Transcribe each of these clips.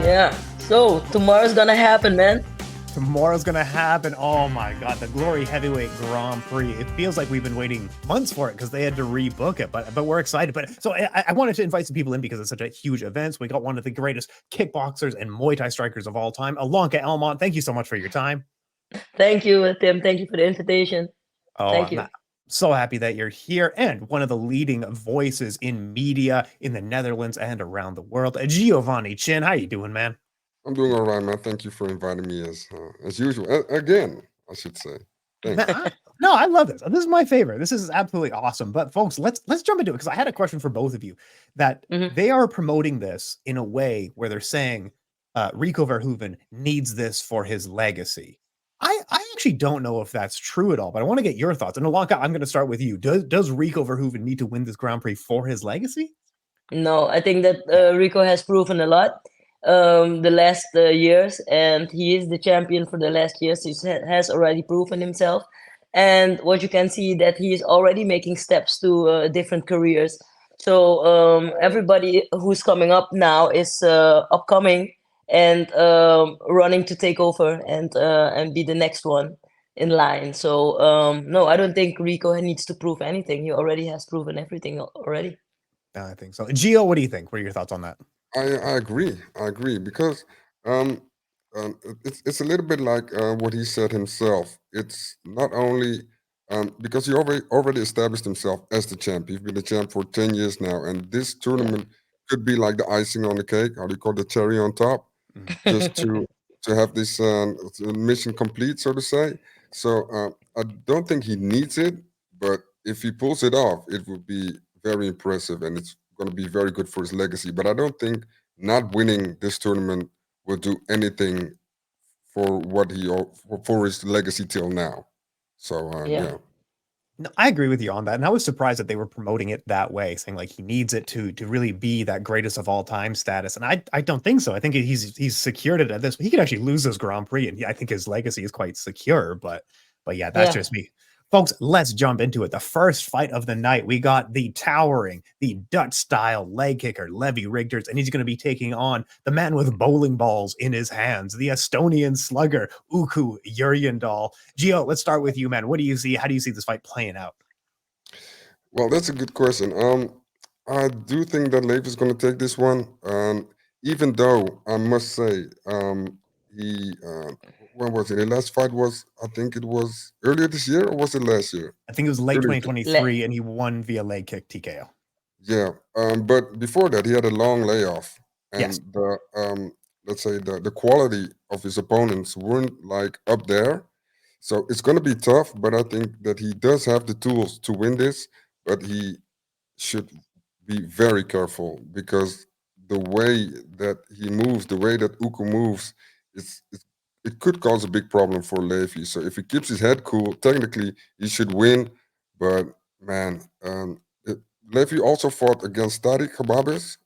Yeah. So tomorrow's gonna happen, man. Tomorrow's going to happen. Oh my God, the GLORY Heavyweight Grand Prix. It feels like we've been waiting months for it because they had to rebook it, but we're excited. But so I wanted to invite some people in because it's such a huge event. So we got one of the greatest kickboxers and Muay Thai strikers of all time, Ilonka Elmont. Thank you so much for your time. Thank you, Tim. Thank you for the invitation. Oh, Thank I'm you. so happy that you're here, and one of the leading voices in media in the Netherlands and around the world, Giovanni Tjin. How you doing, man? I'm doing all right, man. Thank you for inviting me as usual. Again, I should say. Man, Thanks. no, I love this. This is my favorite. This is absolutely awesome. But folks, let's jump into it because I had a question for both of you. That Mhm. they are promoting this in a way where they're saying Rico Verhoeven needs this for his legacy. I actually don't know if that's true at all, but I want to get your thoughts. And Ilonka, I'm going to start with you. Does Rico Verhoeven need to win this Grand Prix for his legacy? No, I think that Rico has proven a lot the last years, and he is the champion for the last years. He has already proven himself, and what you can see that he is already making steps to different careers. So everybody who's coming up now is upcoming and running to take over and be the next one in line. So no, I don't think Rico needs to prove anything. He already has proven everything already. I think so. Gio, what do you think? What are your thoughts on that? I agree. I agree because um, it's a little bit like what he said himself. It's not only because he already established himself as the champ. He's been the champ for 10 years now, and this Yeah. tournament could be like the icing on the cake. How do you call it, the cherry on top? Mhm. Just to have this mission complete, so to say. So I don't think he needs it, but if he pulls it off, it would be very impressive, and it's going to be very good for his legacy. But I don't think not winning this tournament will do anything for what for his legacy till now. So Yeah. yeah. No, I agree with you on that, and I was surprised that they were promoting it that way, saying like he needs it to really be that greatest of all time status. And I don't think so. I think he's secured it at this. He could actually lose this Grand Prix, and I think his legacy is quite secure. But yeah, that's Yeah. just me. Folks, let's jump into it. The first fight of the night, we got the towering, the Dutch style leg kicker, Levi Rigters, and he's going to be taking on the man with bowling balls in his hands, the Estonian slugger, Uku Jurjendal. Gio, let's start with you, man. What do you see? How do you see this fight playing out? Well, that's a good question. I do think that Leif is going to take this one. Even though I must say, he when was it? The last fight was, I think it was earlier this year, or was it last year? I think it was late Earlier. Le- 2023, and he won via leg kick TKO. Yeah. But before that, he had a long layoff, Yes. and the let's say the quality of his opponents weren't like up there. So it's going to be tough, but I think that he does have the tools to win this. But he should be very careful because the way that he moves, the way that Uku moves, it could cause a big problem for Levi. So if he keeps his head cool, technically he should win. But man, Levi also fought against Tariq Hababis,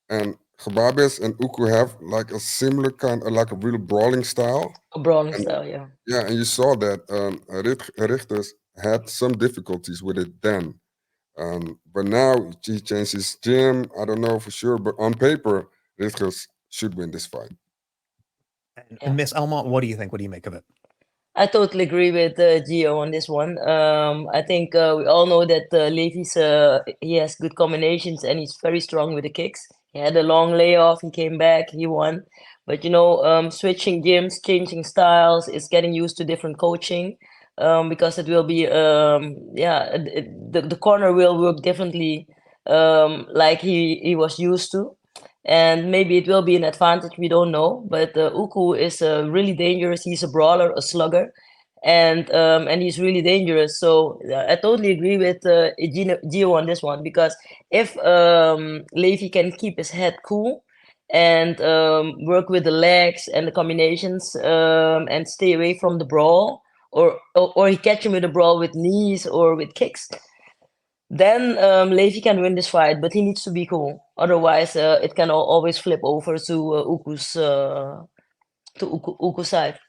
and Hababis and Uku have like a similar kind of like a real brawling style. Brawling And style, yeah. yeah, and you saw that Richters had some difficulties with it then. But now he changed his gym. I don't know for sure, but on paper, Richters should win this fight. Yeah. And Miss Elmont, what do you think? What do you make of it? I totally agree with Gio on this one. I think we all know that Levy's he has good combinations and he's very strong with the kicks. He had a long layoff, he came back, he won. But you know, switching gyms, changing styles, is getting used to different coaching because it will be the corner will work differently like he was used to. And maybe it will be an advantage. We don't know, but Uku is really dangerous. He's a brawler, a slugger, and he's really dangerous. So I totally agree with Gio on this one because if Levi can keep his head cool and work with the legs and the combinations and stay away from the brawl, or he catch him with a brawl with knees or with kicks, then Levi can win this fight, but he needs to be cool. Otherwise, it can always flip over to Uku's side.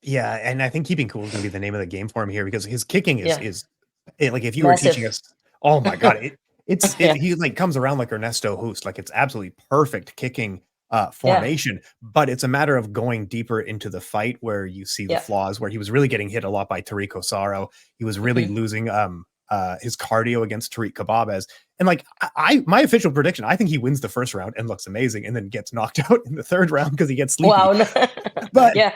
Yeah, and I think keeping cool is going to be the name of the game for him here because his kicking Yeah, like if you were teaching massive. us, oh my God, he Yeah, like comes around like Ernesto Hoost, like it's absolutely perfect kicking. Yeah. formation, but it's a matter of going deeper into the fight where you see the Yeah. flaws, where he was really getting hit a lot by Tariq Osaro. He was really Mhm. losing his cardio against Tariq Kababez. And like my official prediction, I think he wins the first round and looks amazing and then gets knocked out in the third round because he gets sleepy. Wow. But Yeah.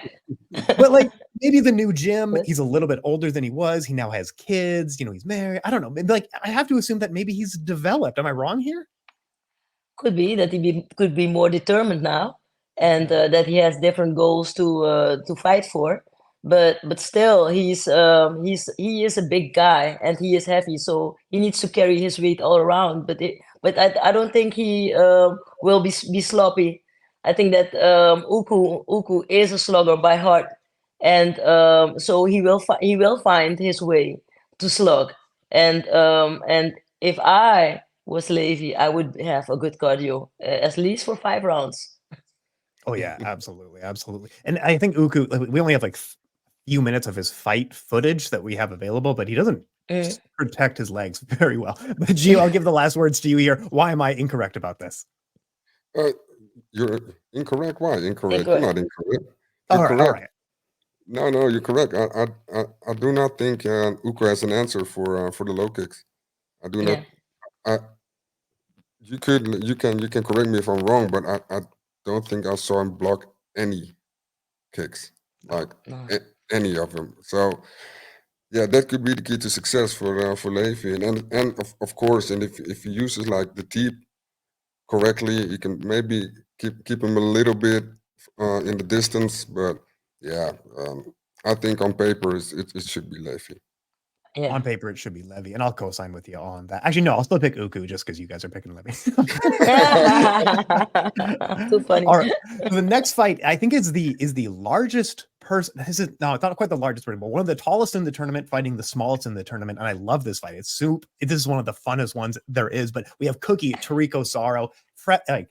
like maybe the new Jim, Yes. he's a little bit older than he was. He now has kids, he's married. I don't know. Maybe, like I have to assume that maybe he's developed. Am I wrong here? Could be that could be more determined now, and Okay. that he has different goals to fight for. But still, he is a big guy and he is heavy, so he needs to carry his weight all around. But I don't think he will be sloppy. I think that Uku is a slugger by heart, and so he will find his way to slug. And if I was Levi, I would have a good cardio, at least for 5 rounds. Oh yeah, absolutely, absolutely. And I think Uku, like, we only have like few minutes of his fight footage that we have available, but he doesn't Mm. protect his legs very well. But Gio, I'll give the last words to you here. Why am I incorrect about this? Uh, you're incorrect. Why incorrect? You're Incorrect. not incorrect. You're All right, all correct. right. No, no, you're correct. I do not think Uko has an answer for the low kicks. I do not. Yeah. I you can correct me if I'm wrong, but I don't think I saw him block any kicks, like No. No. any of them. So yeah, that could be the key to success for Levi, and of course, and if he uses like the teep correctly, he can maybe keep him a little bit in the distance. But yeah, I think on paper it should be Levi. Yeah. On paper, it should be Levy, and I'll co-sign with you on that. Actually, no, I'll still pick Uku just because you guys are picking Levy. Too funny. All right. So the next fight, I think, is the largest person. This is no, it's not quite the largest person, but one of the tallest in the tournament fighting the smallest in the tournament. And I love this fight. It's soup. This is one of the funnest ones there is. But we have Cookie Tariq Osaro,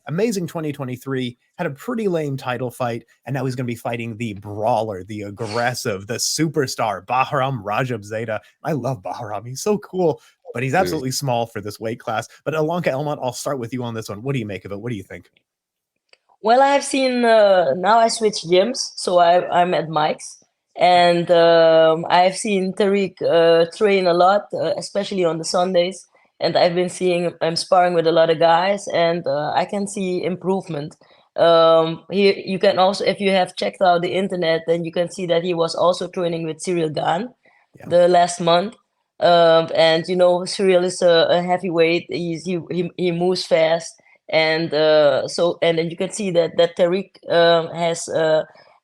amazing 2023, had a pretty lame title fight, and now he's going to be fighting the brawler, the aggressive, the superstar Bahram Rajabzadeh. I love Bahram. He's so cool, but he's Yes. absolutely small for this weight class. But Ilonka Elmont, I'll start with you on this one. What do you make of it? What do you think? Well, I've seen now I switched gyms, so I'm at Mike's, and I've seen Tariq train a lot, especially on the Sundays. And I've been seeing I'm sparring with a lot of guys, and I can see improvement. Here you can also, if you have checked out the internet, then you can see that he was also training with Cyril Gane Yeah. the last month. And Cyril is a heavyweight. He moves fast, and and then you can see that Tariq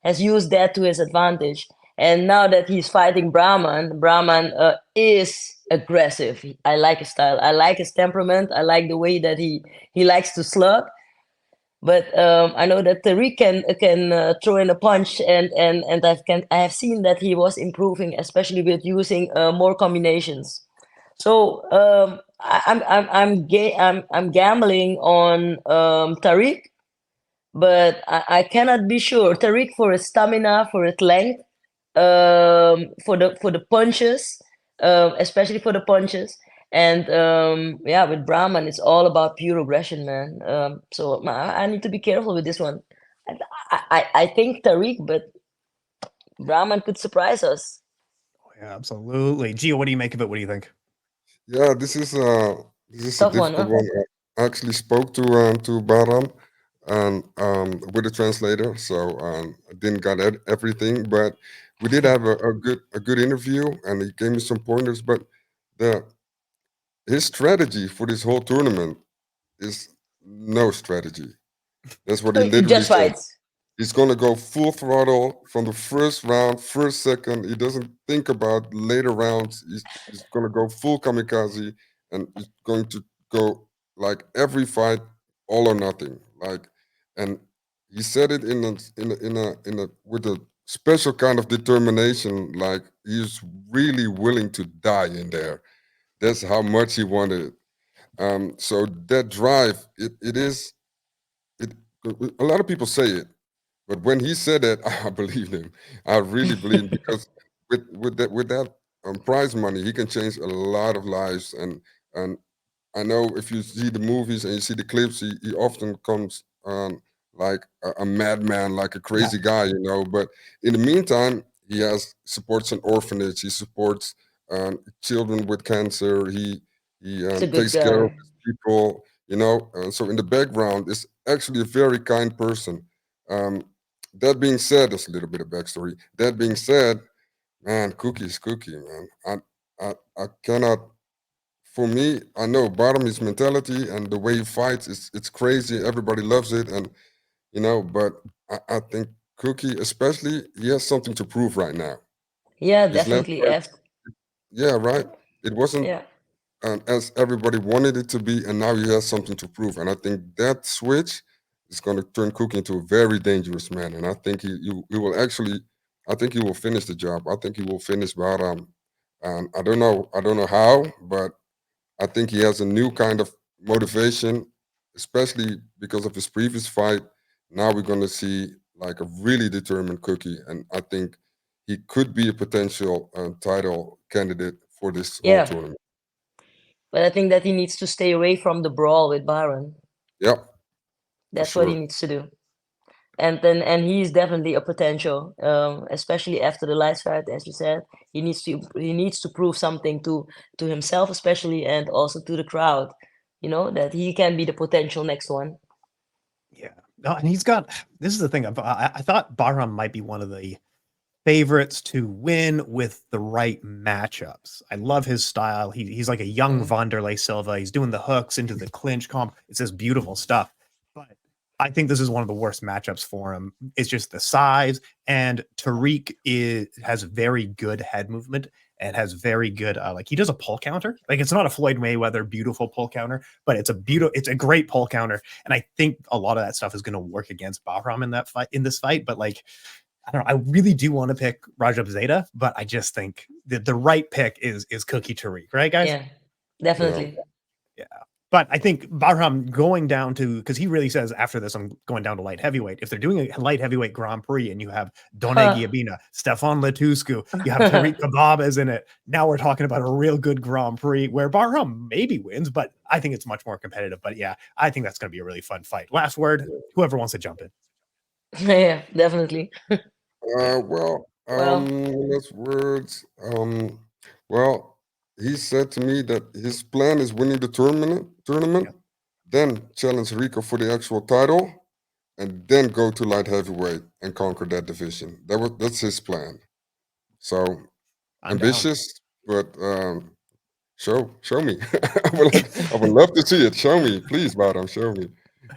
has used that to his advantage. And now that he's fighting Brahman is aggressive. I like his style. I like his temperament. I like the way that he likes to slug. But I know that Tariq can throw in a punch, and I have seen that he was improving, especially with using more combinations. So I'm gambling on Tariq, but I cannot be sure. Tariq for his stamina, for his length, for the punches, especially for the punches. And yeah, with Brahman, it's all about pure aggression, man. So I need to be careful with this one. I think Tariq, but Brahman could surprise us. Oh, yeah, absolutely. Gio, what do you make of it? What do you think? Yeah, this is a Tough one, difficult huh? one. I actually spoke to Bahram and with a translator, so I didn't got everything, but we did have a good interview, and he gave me some pointers. But the his strategy for this whole tournament is no strategy. That's what he So he literally just said. fights. He's gonna go full throttle from the first round, first second. He doesn't think about later rounds. He's gonna go full kamikaze, and he's going to go like every fight, all or nothing. Like, and he said it in a with a special kind of determination. Like he's really willing to die in there. That's how much he wanted it. So that drive, it is it. A lot of people say it, but when he said that, I believed him. I really believed him because with that prize money, he can change a lot of lives. And I know if you see the movies and you see the clips, he often comes like a madman, like a Yeah, crazy guy, you know. But in the meantime, he has supports an orphanage. He supports children with cancer. He He's a good takes care of guy. his people, you know. So in the background is actually a very kind person. Um, that being said, that's a little bit of backstory. That being said, man, Cookie is Cookie, man. I cannot. For me, I know bottom his mentality and the way he fights. It's crazy. Everybody loves it, and you know. But I think Cookie, especially, he has something to prove right now. Yeah, His last definitely. fight, After, yeah, right. It wasn't yeah, as everybody wanted it to be, and now he has something to prove. And I think that switch is going to turn Cookie into a very dangerous man. And I think he will actually, I think he will finish the job. I think he will finish Bahram. And I don't know how, but I think he has a new kind of motivation, especially because of his previous fight. Now we're going to see like a really determined Cookie, and I think he could be a potential title candidate for this whole yeah. tournament. But I think that he needs to stay away from the brawl with Byron. Yeah, for That's what he sure. needs to do. And he's definitely a potential, especially after the last fight, as you said. He needs to prove something to himself, especially, and also to the crowd. That he can be the potential next one. yeah. No, and he's got. This is the thing. I thought Bahram might be one of the favorites to win with the right matchups. I love his style. He's like a young Mm. Wanderlei Silva. He's doing the hooks into the clinch comp. It's this beautiful stuff. But I think this is one of the worst matchups for him. It's just the size, and Tariq has very good head movement and has very good like he does a pull counter. Like it's not a Floyd Mayweather beautiful pull counter, but it's a great pull counter. And I think a lot of that stuff is going to work against Bahram in this fight. But like I don't know. I really do want to pick Rajabzadeh, but I just think that the right pick is Cookie Tariq, right, guys? Yeah, Yeah, definitely. Yeah. But I think Bahram going down to because he really says after this, I'm going down to light heavyweight. If they're doing a light heavyweight Grand Prix and you have Done Giabina, Stefan Letuscu, you have Tariq Kebab in it, now we're talking about a real good Grand Prix where Bahram maybe wins, but I think it's much more competitive. But yeah, I think that's going to be a really fun fight. Last word, whoever wants to jump in. Yeah, definitely. well, Well, last words. Well, he said to me that his plan is winning the tournament, Yeah, then challenge Rico for the actual title, and then go to light heavyweight and conquer that division. That's his plan. So I'm down. ambitious, but show me. I would love to see it. Show me, please, madam. Show me.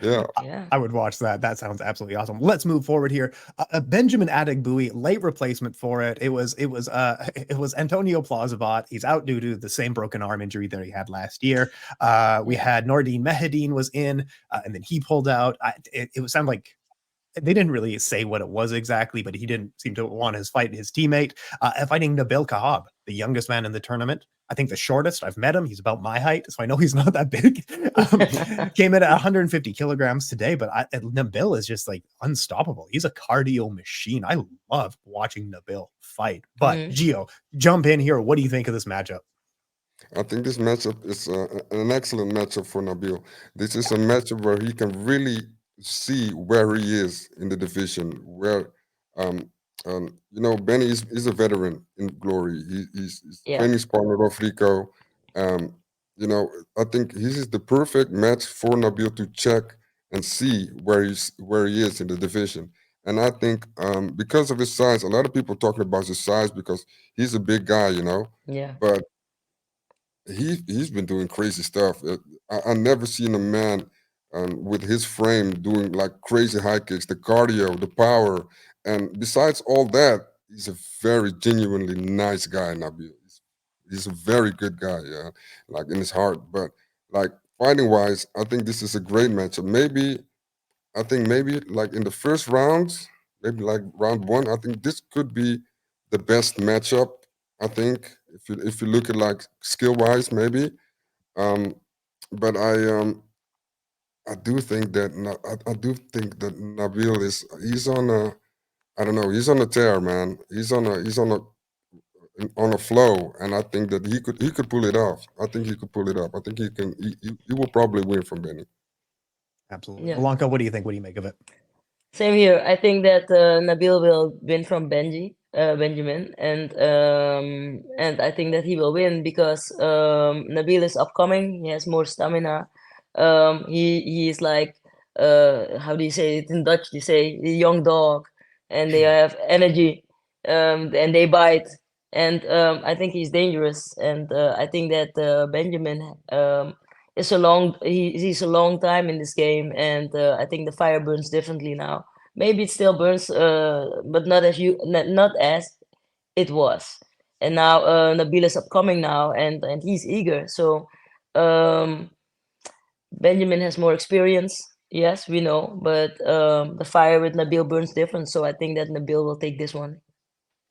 Yeah. yeah. I would watch that. That sounds absolutely awesome. Let's move forward here. Benjamin Adegbuyi, late replacement for it. It was Antonio Plazivat. He's out due to the same broken arm injury that he had last year. We Yeah. had Nordine Mehedin was in, and then he pulled out. It was sound like they didn't really say what it was exactly, but he didn't seem to want his fight his teammate. Fighting Nabil Khachab, the youngest man in the tournament. I think the shortest. I've met him. He's about my height, so I know he's not that big. Came in at 150 kilograms today, but Nabil is just like unstoppable. He's a cardio machine. I love watching Nabil fight. But Mhm. Gio, jump in here. What do you think of this matchup? I think this matchup is an excellent matchup for Nabil. This is a matchup where he can really see where he is in the division. Where, um, Benny is a veteran in Glory. He's Yeah. training partner of Rico. Um, I think he is the perfect match for Nabil to check and see where he is in the division. And I think because of his size, a lot of people talking about his size because he's a big guy, Yeah. but he's been doing crazy stuff. I never seen a man with his frame doing like crazy high kicks, the cardio, the power, and besides all that, he's a very genuinely nice guy. Nabil, he's a very good guy. Yeah, like in his heart. But like fighting wise, I think this is a great matchup. Maybe like in the first rounds, maybe like round one, I think this could be the best matchup. I think if you look at like skill wise, maybe. Um, but I do think that I do think that Nabil he's on a I don't know, he's on a tear, man. He's on a flow, and I think that he could pull it off. I think he could pull it off. I think he can. He will probably win from Benny. Absolutely. Yeah. Ilonka, what do you think? What do you make of it? Same here. I think that Nabil will win from Benjamin, and I think that he will win because Nabil is upcoming. He has more stamina. He is like how do you say it in Dutch? You say a young dog, and they have energy, and they bite. And I think he's dangerous, and I think that Benjamin is he's a long time in this game, and I think the fire burns differently now. Maybe it still burns, but not as it was. And now Nabil is upcoming now, and he's eager. So um, Benjamin has more experience. Yes, we know, but the fire with Nabil burns different. So I think that Nabil will take this one.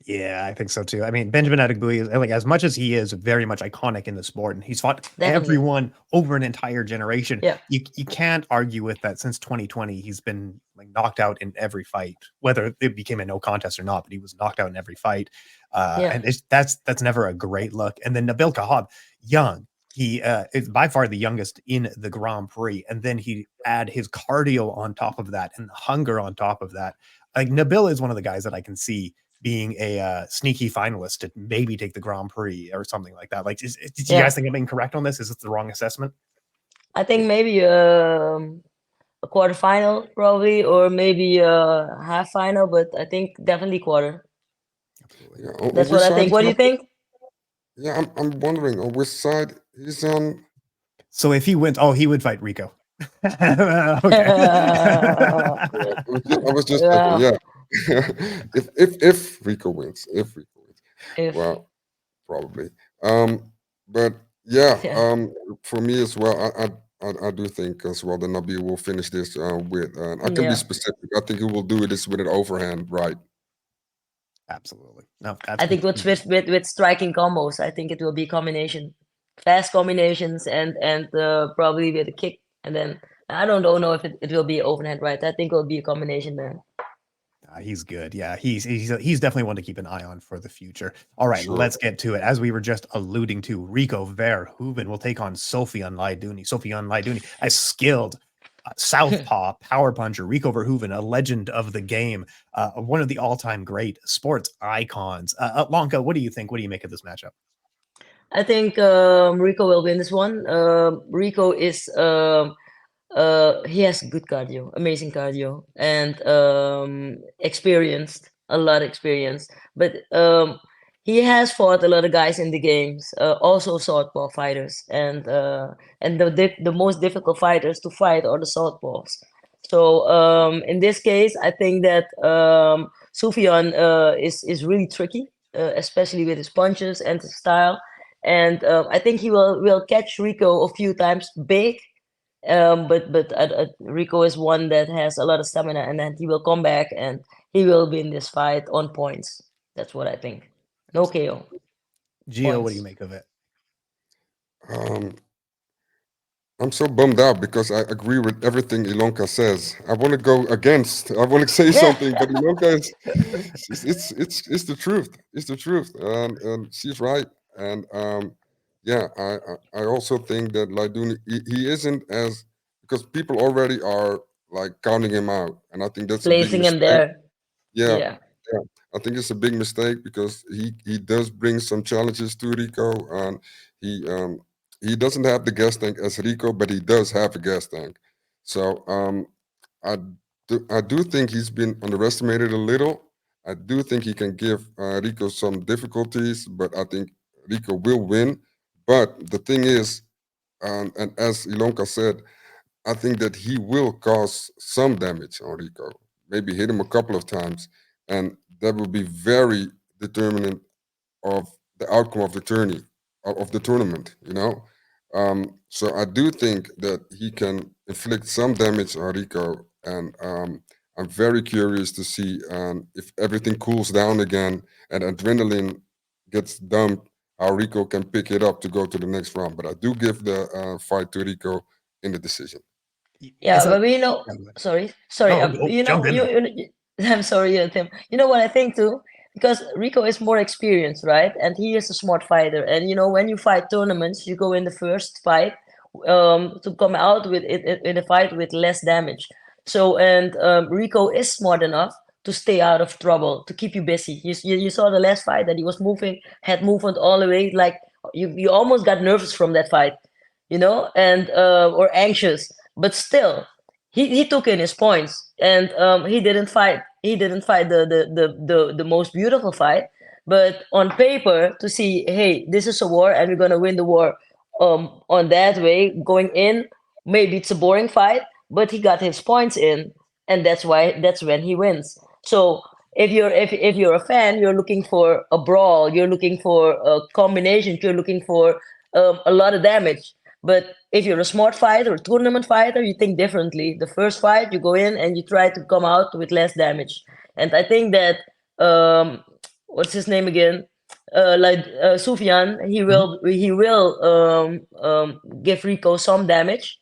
Yeah, I think so too. I mean, Benjamin Adegbuyi is like as much as he is very much iconic in the sport, and he's fought Definitely. everyone over an entire generation. Yeah. You can't argue with that. Since 2020, he's been like knocked out in every fight, whether it became a no contest or not. But he was knocked out in every fight, Yeah. and that's never a great look. And then Nabil Khachab, young. He is by far the youngest in the Grand Prix, and then he add his cardio on top of that and the hunger on top of that. Like Nabil is one of the guys that I can see being a sneaky finalist to maybe take the Grand Prix or something like that. Like, did you guys think I'm incorrect on this? Is this the wrong assessment? I think maybe a quarterfinal probably, or maybe a half final, but I think definitely quarter. Yeah, That's which what I side think. is What do you Nabil? think? Yeah, I'm wondering on which side he's on. So if he wins, he would fight Rico. Okay. Yeah, I was just checking. Yeah, Yeah, if Rico wins, if well, probably. But yeah, yeah, for me as well, I do think as well that Nabil will finish this with. I can be yeah. specific. I think he will do this with an overhand, right? Absolutely. No, I that's think with striking combos, I think it will be combination, fast combinations, and probably with a kick, and then I don't know if it will be overhand right. I think it will be a combination there. He's good. Yeah, he's definitely one to keep an eye on for the future. All right, Sure. let's get to it. As we were just alluding to, Rico Verhoeven will take on Sofian Laidouni. Sofian Laidouni, a skilled southpaw power puncher. Rico Verhoeven, a legend of the game, one of the all-time great sports icons. Lonka, what do you think? What do you make of this matchup? I think Rico will win this one. Rico is he has good cardio, amazing cardio, and experienced, a lot of experience. But he has fought a lot of guys in the games, also southpaw fighters, and the most difficult fighters to fight are the southpaws. So in this case, I think that Sufyan is really tricky, especially with his punches and his style. And I think he will catch Rico a few times big, but Rico is one that has a lot of stamina, and then he will come back and he will win this fight on points. That's what I think. No KO, Gio, what do you points. make of it? Um, I'm so bummed out because I agree with everything Ilonka says. I want to go against. I want to say something, but Ilonka is it's the truth. It's the truth, and she's right. And yeah, I also think that Laidouni he isn't as because people already are like counting him out, and I think that's a big Placing him mistake. there. Yeah, Yeah. yeah. I think it's a big mistake because he does bring some challenges to Rico, and he um he doesn't have the gas tank as Rico, but he does have a gas tank. So I I do think he's been underestimated a little. I do think he can give Rico some difficulties, but I think Rico will win. But the thing is, and as Ilonka said, I think that he will cause some damage on Rico. Maybe hit him a couple of times, and that will be very determinant of the outcome of the tourney of the tournament. So I do think that he can inflict some damage on Rico, and I'm very curious to see if everything cools down again and adrenaline gets dumped, how Rico can pick it up to go to the next round. But I do give the fight to Rico in the decision. Yeah, but we know. Yeah, go ahead. Sorry. No, jump in there. I'm sorry, Tim. You know what I think too, because Rico is more experienced, right? And he is a smart fighter. And when you fight tournaments, you go in the first fight to come out with it in a fight with less damage. So, and Rico is smart enough to stay out of trouble, to keep you busy. You saw the last fight that he was moving, had movement all the way. Like you almost got nervous from that fight, and or anxious. But still, he took in his points, and he didn't fight. He didn't fight the most beautiful fight, but on paper to see, hey, this is a war, and we're gonna win the war. On that way, going in, maybe it's a boring fight, but he got his points in, and that's when he wins. So if you're a fan, you're looking for a brawl, you're looking for a combination, you're looking for a lot of damage. But if you're a smart fighter or tournament fighter, you think differently. The first fight, you go in and you try to come out with less damage. And I think that what's his name again? Like Sofian, he will give Rico some damage,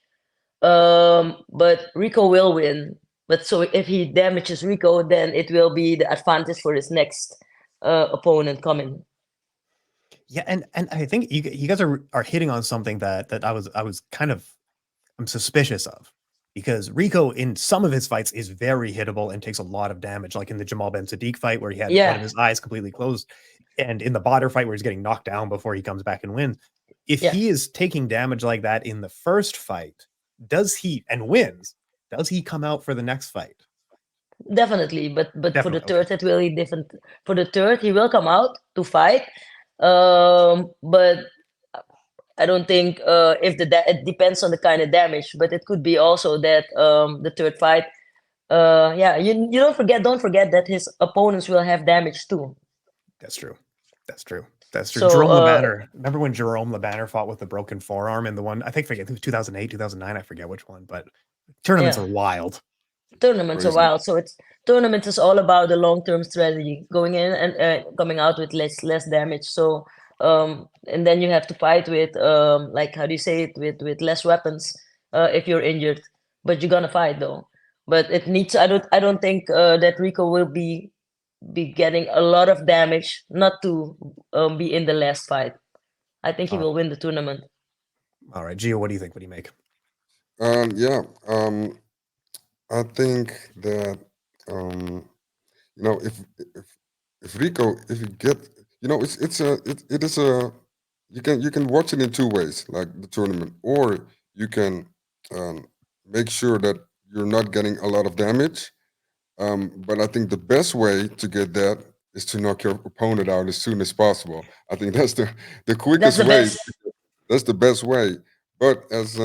but Rico will win. But so if he damages Rico, then it will be the advantage for his next opponent coming. Yeah, and I think you guys are hitting on something that I was kind of I'm suspicious of, because Rico in some of his fights is very hittable and takes a lot of damage, like in the Jamal Ben Sadiq fight where he had one of Yeah, his eyes completely closed, and in the Badr fight where he's getting knocked down before he comes back and wins. If yeah, he is taking damage like that in the first fight, does he and wins? Does he come out for the next fight? definitely. But for the Definitely. Okay. third, it will be different. For the third, he will come out to fight. But I don't think if it depends on the kind of damage, but it could be also that the third fight. Yeah, you don't forget that his opponents will have damage too. That's true. That's true. That's true. So Jerome Lebanner. Remember when Jerome Lebanner fought with the broken forearm in the one? I think forget 2008, 2009. I forget which one, but tournaments yeah, are wild. tournaments are Crazy. wild. So it's tournament is all about the long-term strategy, going in and coming out with less damage. So and then you have to fight with like how do you say it, with less weapons if you're injured, but you're gonna fight though. But it needs. I don't think that Rico will be getting a lot of damage not to be in the last fight. I think he Oh, will win the tournament. all right, Gio, what do you think? What do you make? Yeah. I think that um, if if Rico, if you get, it is a, you can watch it in two ways, like the tournament, or you can um, make sure that you're not getting a lot of damage. But I think the best way to get that is to knock your opponent out as soon as possible. I think that's the That's quickest the way. best. That's the best way. But as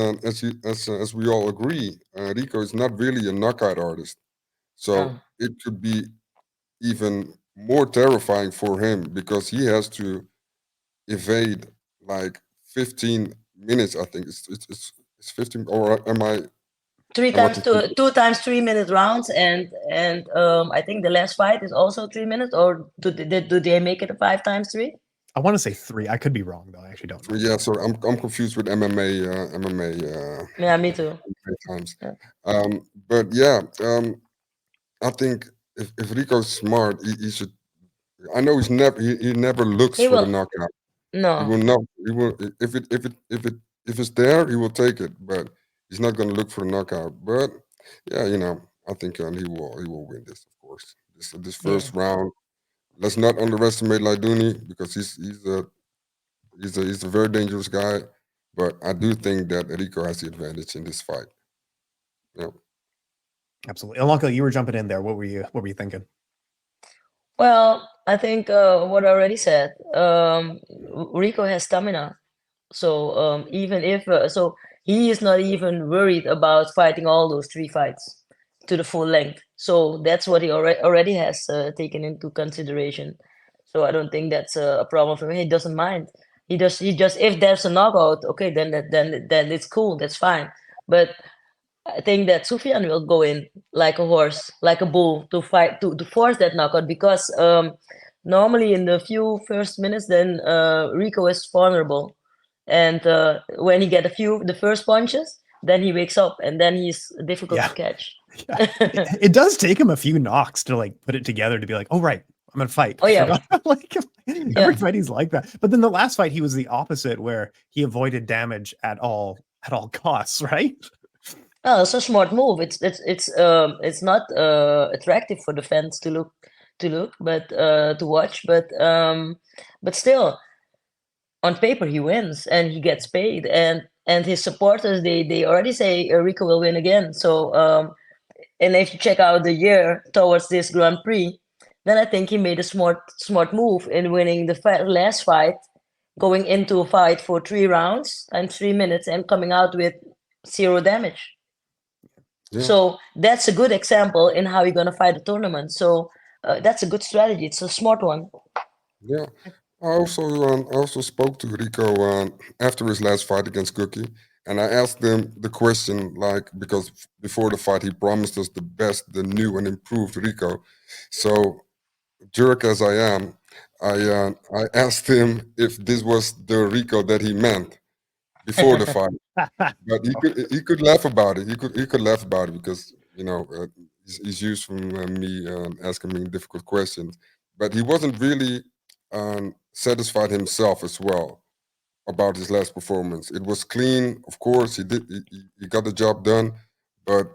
we all agree, Rico is not really a knockout artist. So No. it could be even more terrifying for him because he has to evade like 15 minutes. I think it's 15. Or Three am I times confused? two times 3 minute rounds, and I think the last fight is also 3 minutes, or do they make it a 5 times 3? I want to say three. I could be wrong though. I actually don't know. Yeah, sorry, I'm confused with MMA Yeah, me too. times. Yeah. But yeah, I think if Rico's smart, he should. I know he never looks He for the will. knockout. He No. will not. He will if it's there, he will take it. But he's not going to look for a knockout. But yeah, I think he will win this. Of course, this Yeah. first round. Let's not underestimate Laidouni because he's a very dangerous guy. But I do think that Rico has the advantage in this fight. Yeah. Absolutely. Ilonka, you were jumping in there. What were you thinking? Well, I think what I already said. Rico has stamina, so even if so, he is not even worried about fighting all those 3 fights to the full length. So that's what he already has taken into consideration. So I don't think that's a problem for him. He doesn't mind. He just if there's a knockout, okay, then it's cool. That's fine. But I think that Sufyan will go in like a horse, like a bull, to fight to force that knockout, because normally in the few first minutes, then Rico is vulnerable, and when he get the first punches, then he wakes up, and then he's difficult to Yeah. catch. Yeah. It does take him a few knocks to like put it together to be like, oh right, I'm gonna fight. Oh I yeah, forgot. Like yeah, everybody's like that. But then the last fight, he was the opposite, where he avoided damage at all costs, right? Oh, it's a smart move. It's not attractive for the fans to look, but to watch, but still, on paper he wins and he gets paid, and his supporters they already say Rico will win again. So and if you check out the year towards this Grand Prix, then I think he made a smart move in winning the last fight, going into a fight for 3 rounds and 3 minutes and coming out with zero damage. Yeah, So that's a good example in how you're gonna fight a tournament. So that's a good strategy. It's a smart one. yeah. I also spoke to Rico after his last fight against Cookie, and I asked him the question like because before the fight he promised us the best, the new and improved Rico. So jerk as I am, I asked him if this was the Rico that he meant before the fight, but he could laugh about it. He could laugh about it because he's used from me asking me difficult questions, but he wasn't really satisfied himself as well about his last performance. It was clean, of course. He got the job done, but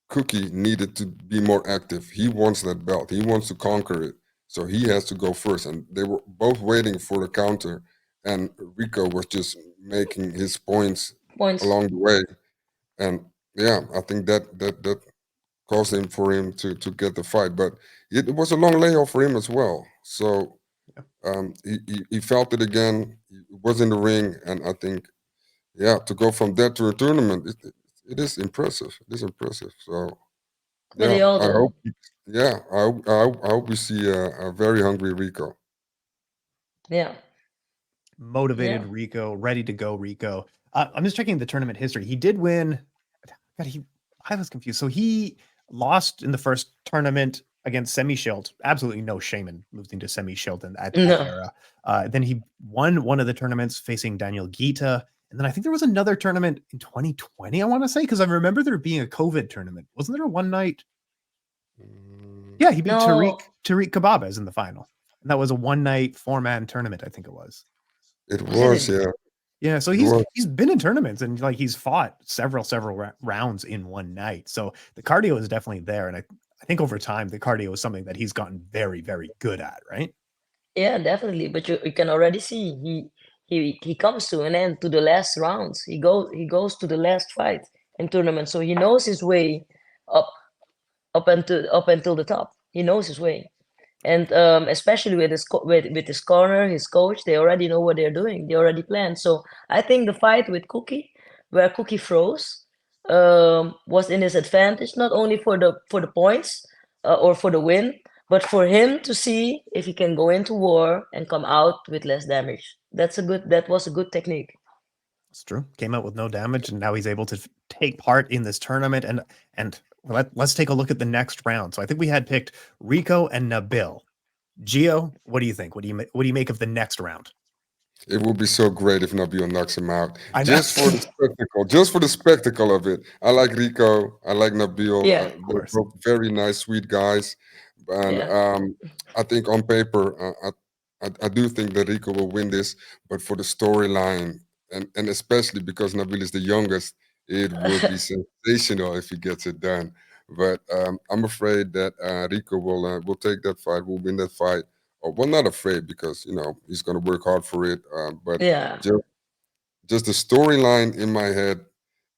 Cookie needed to be more active. He wants that belt. He wants to conquer it. So he has to go first. And they were both waiting for the counter. And Rico was just making his points Points. along the way. And yeah, I think that caused him for him to get the fight. But it was a long layoff for him as well. So he felt it again. He was in the ring. And I think, yeah, to go from that to a tournament, it is impressive. It is impressive. So But yeah, they all I do. hope. Yeah, I hope we see a very hungry Rico. Yeah. Motivated Yeah. Rico, ready to go Rico. I'm just checking the tournament history. He did win. God, I was confused. So he lost in the first tournament against Semi Schilt. Absolutely no shame in losing to Semi Schilt at that No. era. Then he won one of the tournaments facing Daniel Gita. And then I think there was another tournament in 2020, I want to say, because I remember there being a COVID tournament. Wasn't there a one night? Mm, Yeah, he beat No. Tariq Kababez in the final. And that was a one night 4-man tournament, I think it was. it Was it was, yeah, Yeah, so it was. he's been in tournaments and like he's fought several rounds in one night. So the cardio is definitely there, and I think over time the cardio is something that he's gotten very very good at. Right? Yeah, definitely. But you can already see he comes to an end to the last rounds. He goes to the last fight in tournament. So he knows his way up up until the top. He knows his way. And especially with with his corner, his coach, they already know what they're doing. They already planned. So I think the fight with Cookie, where Cookie froze, was in his advantage, not only for the points or for the win, but for him to see if he can go into war and come out with less damage. That was a good technique. It's true. Came out with no damage, and now he's able to take part in this tournament. And let's take a look at the next round. So I think we had picked Rico and Nabil. Gio, what do you think? What do you make of the next round? It would be so great if Nabil knocks him out, I know, just for the spectacle, just for the spectacle of it. I like Rico. I like Nabil. Yeah, of They're course. both very nice, sweet guys, and yeah. I think on paper, I do think that Rico will win this. But for the storyline, and especially because Nabil is the youngest, it would be sensational if he gets it done. But I'm afraid that Rico will take that fight, will win that fight. Or, well, not afraid because he's going to work hard for it. But Yeah. just just the storyline in my head,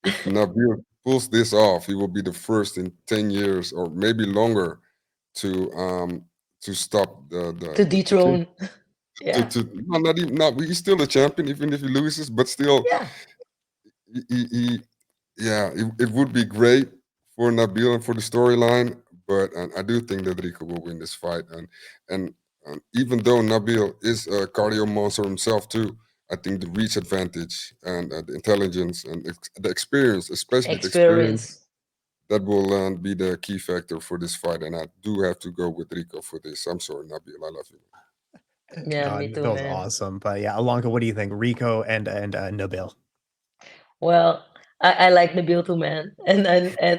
if Nabil pulls this off, he will be the first in 10 years or maybe longer to um to stop To the king. dethrone. To, Yeah. to no, not even not he's still a champion even if he loses, but still Yeah. he yeah, it would be great for Nabil and for the storyline, but I do think that Rico will win this fight. And even though Nabil is a cardio monster himself too, I think the reach advantage and the intelligence and the experience, especially the experience, Experience. that will be the key factor for this fight. And I do have to go with Rico for this. I'm sorry, Nabil, I love you. Yeah, God, me too, Nabil's man. awesome. But yeah, Alonka, what do you think? Rico and Nabil. Well, I like Nabil too, man, and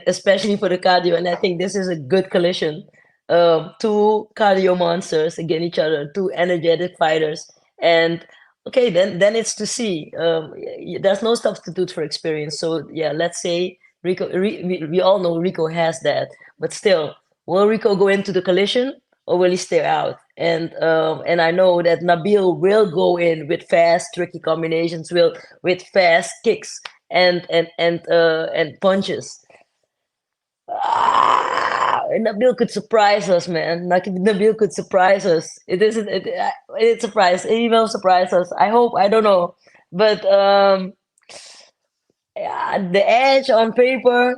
especially for the cardio. And I think this is a good collision. Two cardio monsters against each other, two energetic fighters. And okay, then it's to see. There's no substitute for experience. So yeah, let's say We all know Rico has that, but still, will Rico go into the collision or will he stay out? And I know that Nabil will go in with fast, tricky combinations, will with fast kicks and punches. Nabil could surprise us, man. Nabil could surprise us. It isn't. It surprise. He will surprise us. I hope. I don't know, but yeah, the edge on paper,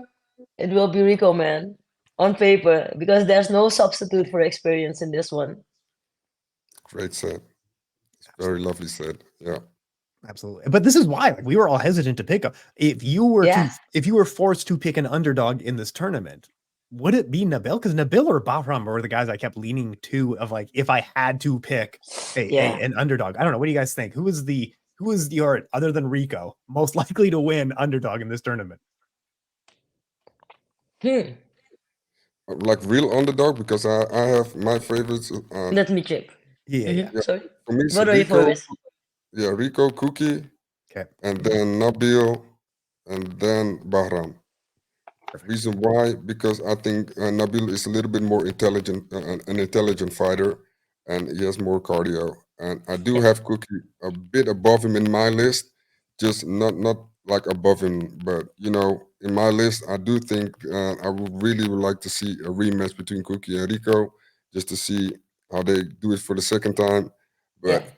it will be Rico, man. On paper, because there's no substitute for experience in this one. Great said. It's very lovely said. Yeah. Absolutely. But this is why, like, we were all hesitant to pick up. Yeah, If you were forced to pick an underdog in this tournament, would it be Nabil? Because Nabil or Bahram were the guys I kept leaning to of like, if I had to pick yeah. an underdog. I don't know. What do you guys think? Who is your, other than Rico, most likely to win underdog in this tournament? Hmm. Like real underdog because I have my favorites. Let me check. Yeah, yeah. Yeah, Sorry. for me it's What are your Rico. favorites? Yeah, Rico, Cookie, Okay. and then Nabil, and then Bahram. Perfect. Reason why? Because I think Nabil is a little bit more intelligent, an intelligent fighter, and he has more cardio. And I do Yeah, have Cookie a bit above him in my list, just not like above him, but in my list, I do think I would like to see a rematch between Cookie and Rico, just to see how they do it for the second time. yeah. But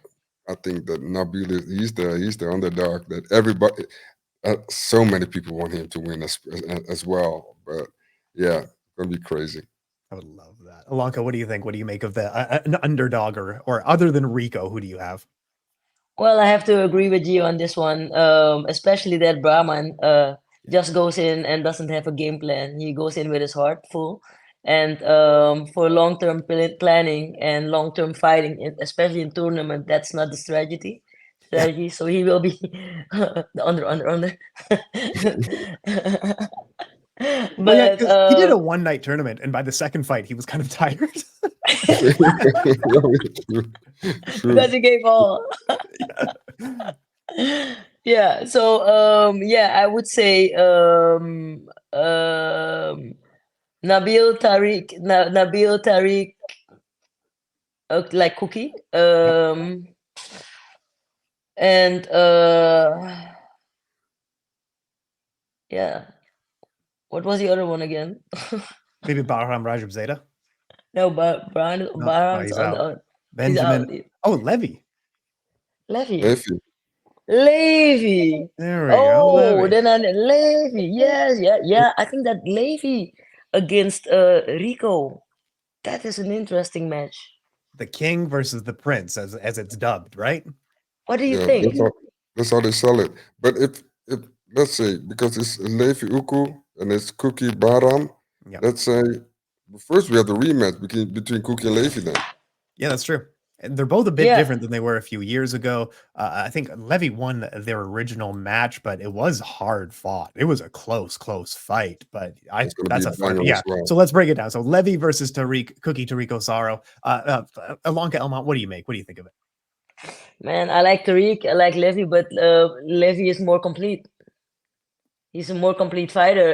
I think that Nabil is he's the underdog that everybody so many people want him to win as well. But yeah, gonna be crazy. I would love that. Alonka, what do you think? What do you make of an underdog or other than Rico? Who do you have? Well, I have to agree with you on this one, especially that Brahman just goes in and doesn't have a game plan. He goes in with his heart full. And for long-term planning and long-term fighting, especially in tournament, that's not the strategy. Yeah. Strategy. So he will be the under. Well, yeah, But because he did a one night tournament, and by the second fight, he was kind of tired. True, because true. he gave all. Yeah. Yeah, so yeah, I would say Nabil Tariq, like Cookie, Yep. and yeah, what was the other one again? Maybe Bahram Rajabzadeh. No, but No, oh, Bahram's he's on the out. he's Benjamin. out. Oh, Levy. Levy, Lefi. Levy. There we go. Oh, Levy. then Levy. Yes, yeah, yeah. I think that Levy against Rico. That is an interesting match. The king versus the prince, as it's dubbed, right? What do you Yeah, think? that's how they sell it. But if let's say because it's Lefi Uku and it's Cookie Baram, Yep. let's say first we have the rematch between Cookie and Lefi then. Yeah, that's true. And they're both a bit Yeah, different than they were a few years ago. I think Levy won their original match, but it was hard fought. It was a close fight. But It's gonna be that's a a fun, banger yeah. as well. So let's break it down. So Levy versus Tariq Osaro. Ilonka Elmont, what do you make? What do you think of it? man, I like Tariq, I like Levy, but Levy is more complete. He's a more complete fighter,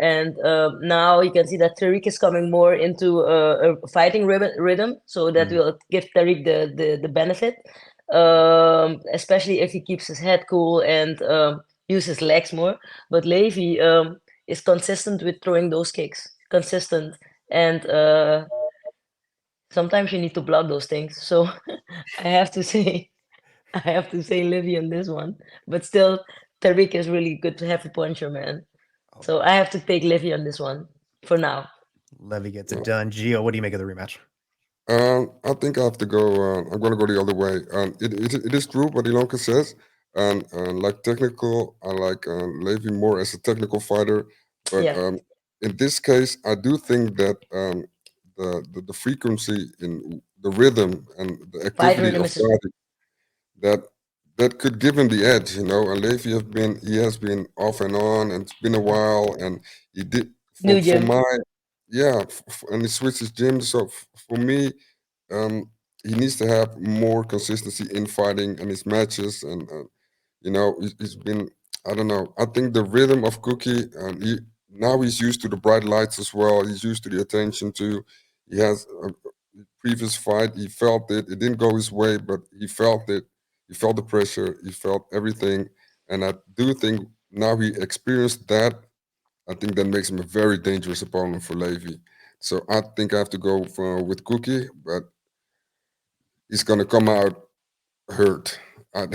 and now you can see that Tariq is coming more into a fighting rhythm, so that Mm. will give Tariq the benefit, especially if he keeps his head cool and uses legs more. But Levy is consistent with throwing those kicks, consistent, and sometimes you need to block those things. So I have to say, I have to say Livy on this one. But still, Tariq is really good to have a puncher, man. Oh, So I have to take Livy on this one for now. Levy gets it Yeah. done. Gio, what do you make of the rematch? I think I have to go. I'm going to go the other way. It is true what Ilonka says. And like technical, I like Levi more as a technical fighter. But Yeah, in this case, I do think that the frequency in the rhythm and the fight activity rhythm of is fighting that that could give him the edge. And Levi has been off and on, and it's been a while, and he did new for gym. my yeah, and he switched his gym. So for me, um, he needs to have more consistency in fighting and his matches, and he's been. I don't know. I think the rhythm of Cookie, and now he's used to the bright lights as well. He's used to the attention too. He has a previous fight. He felt it. It didn't go his way, but he felt it. He felt the pressure. He felt everything, and I do think now he experienced that. I think that makes him a very dangerous opponent for Levy. So I think I have to go with Cookie, but he's gonna come out hurt. Uh,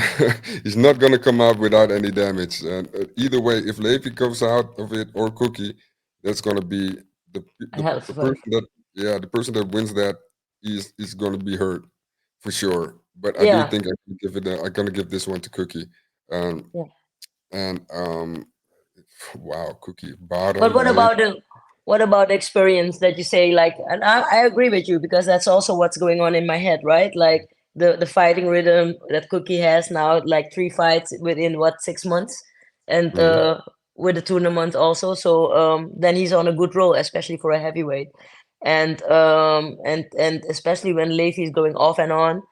he's not going to come out without any damage. And either way, if Levi comes out of it or Cookie, that's going to be the, A the hell of the a fight. person that the person that wins that is going to be hurt for sure. But I do Yeah, think I'm going to give this one to Cookie. Um, yeah. and wow, Cookie But bottom lane. what about the experience that you say, like, and I agree with you because that's also what's going on in my head, right? Like the fighting rhythm that Cookie has now, like 3 fights within what 6 months, and Mhm. with the tournament also. So then he's on a good roll, especially for a heavyweight, and especially when Levi is going off and on.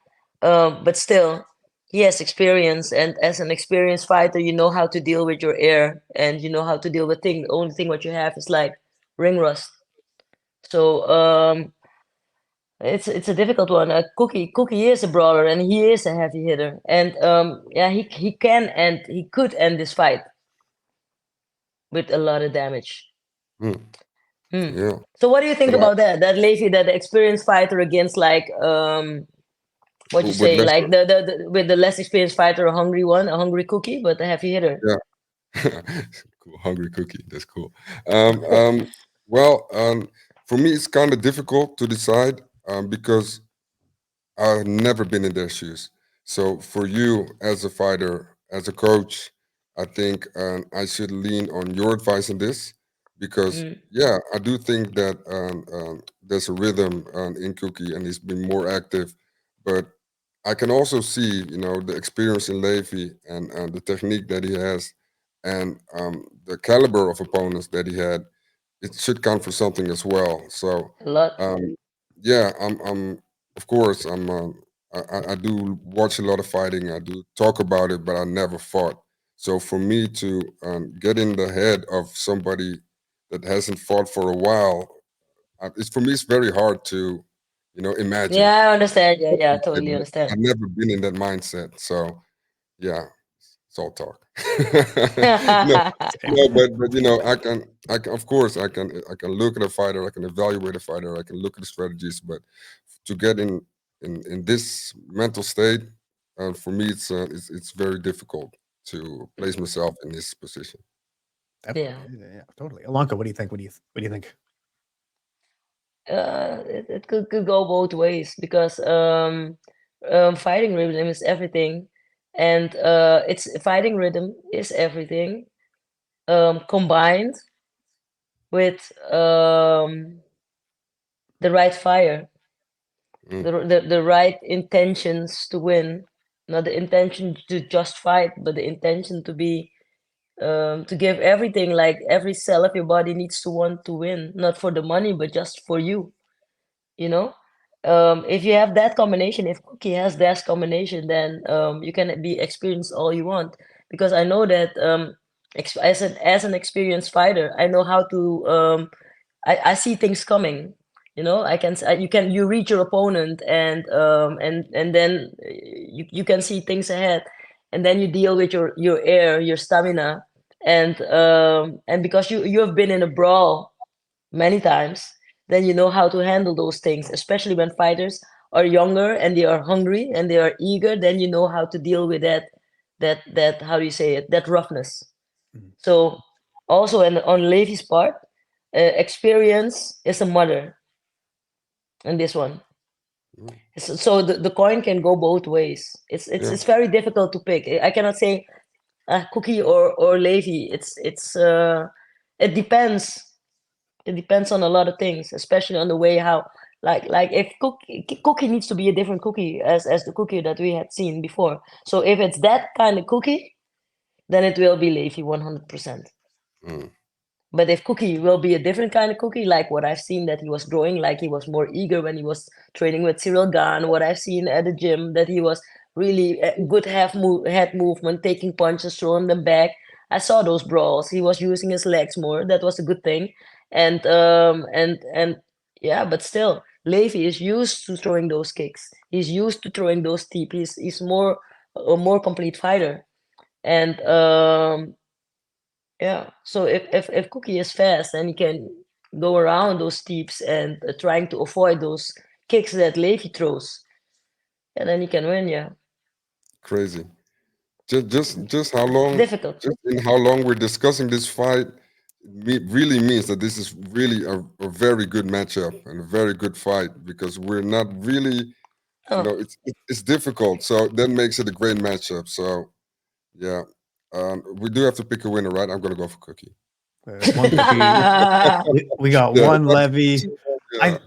But still, he has experience, and as an experienced fighter, you know how to deal with your air, and you know how to deal with things. The only thing what you have is like ring rust. So it's a difficult one. Cookie is a brawler, and he is a heavy hitter, and yeah, he can and he could end this fight with a lot of damage. Mm, Hmm. yeah, So what do you think but about that? That Levi, that experienced fighter against like what you with say, Lester, like the with the less experienced fighter, a hungry one, a hungry Cookie, but a heavy hitter. yeah. Cool, hungry cookie. That's cool. Um, um, well, for me, it's kind of difficult to decide because I've never been in their shoes. So for you as a fighter, as a coach, I think I should lean on your advice in this because Mm, yeah, I do think that there's a rhythm in Cookie and he's been more active, but I can also see, the experience in Levy and the technique that he has, and the caliber of opponents that he had. It should count for something as well. So, a lot. yeah, of course, I do watch a lot of fighting. I do talk about it, but I never fought. So for me to get in the head of somebody that hasn't fought for a while, it's for me, it's very hard to, imagine. Yeah, I understand. Yeah, yeah, I totally I've understand. never been in that mindset. So yeah, it's all talk. no, Same. no, but I can of course I can look at a fighter, I can evaluate a fighter, I can look at the strategies, but to get in this mental state, for me it's very difficult to place myself in this position. Yeah. Definitely. Yeah, totally. Ilonka, what do you think? What do you think? It could go both ways because fighting rhythm is everything, and it's fighting rhythm is everything combined with the right fire, Mm, the right intentions to win, not the intention to just fight, but the intention to be to give everything, like every cell of your body needs to want to win, not for the money, but just for you. You know, if you have that combination, if Cookie has that combination, then you can be experienced all you want. Because I know that as an experienced fighter, I know how to I see things coming. You know, you read your opponent, and then you can see things ahead, and then you deal with your air, your stamina, and because you have been in a brawl many times, then you know how to handle those things, especially when fighters are younger and they are hungry and they are eager, then you know how to deal with that how do you say it, that roughness. Mhm. So also on Levy's part, experience is a mother in this one. mm, So the coin can go both ways. yeah. It's very difficult to pick. I cannot say Cookie or Levy. It depends. It depends on a lot of things, especially on the way how, like if Cookie needs to be a different Cookie as the Cookie that we had seen before. So if it's that kind of Cookie, then it will be Leafy 100%. Mm, But if Cookie will be a different kind of Cookie, like what I've seen that he was growing, like he was more eager when he was training with Cyril Gahn, what I've seen at the gym, that he was really good head movement, taking punches, throwing them back. I saw those brawls. He was using his legs more. That was a good thing. And yeah, but still, Levi is used to throwing those kicks. He's used to throwing those deep. He's more a more complete fighter. And yeah, so if Cookie is fast and he can go around those steeps and trying to avoid those kicks that Levi throws, and then he can win. Yeah, Crazy. Just how long? difficult. Just in how long we're discussing this fight, really means that this is really a very good matchup and a very good fight because we're not really, Oh. it's difficult. So that makes it a great matchup. So yeah, we do have to pick a winner, right? I'm gonna go for Cookie. There's one Cookie. We got Yeah, one Levy. yeah.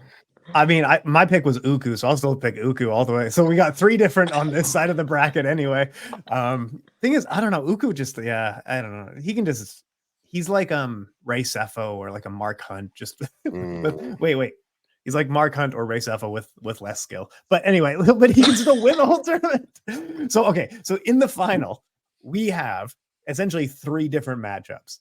I mean, my pick was Uku, so I'll still pick Uku all the way. So we got three different on this side of the bracket anyway. Thing is, I don't know. Uku just, yeah, I don't know. He can just, he's like Ray Sefo or like a Mark Hunt. Just wait. He's like Mark Hunt or Ray Sefo with less skill. But anyway, but he can still win the whole tournament. So okay, so in the final, we have essentially three different matchups.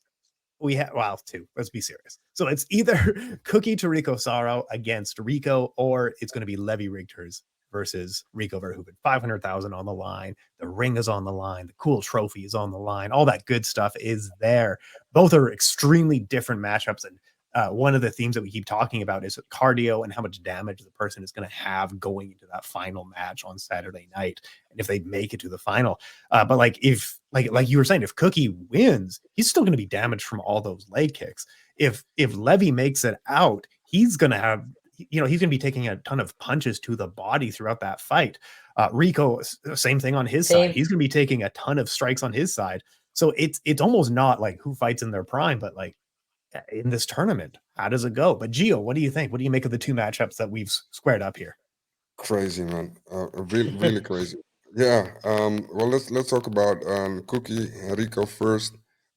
We have, well, two. Let's be serious. So it's either Cookie Tariq Osaro against Rico, or it's going to be Levi Rigters versus Rico Verhoeven. 500,000 on the line. The ring is on the line. The cool trophy is on the line. All that good stuff is there. Both are extremely different matchups. And one of the themes that we keep talking about is cardio and how much damage the person is going to have going into that final match on Saturday night. And if they make it to the final, but like if like you were saying, if Cookie wins, he's still going to be damaged from all those leg kicks. If Levi makes it out, he's going to have, he's going to be taking a ton of punches to the body throughout that fight. Rico, same thing on his side. He's going to be taking a ton of strikes on his side. So it's almost not like who fights in their prime, but like in this tournament, how does it go? But Gio, what do you think? What do you make of the two matchups that we've squared up here? Crazy, man. Really crazy. Yeah. Well, let's talk about Cookie and Rico first.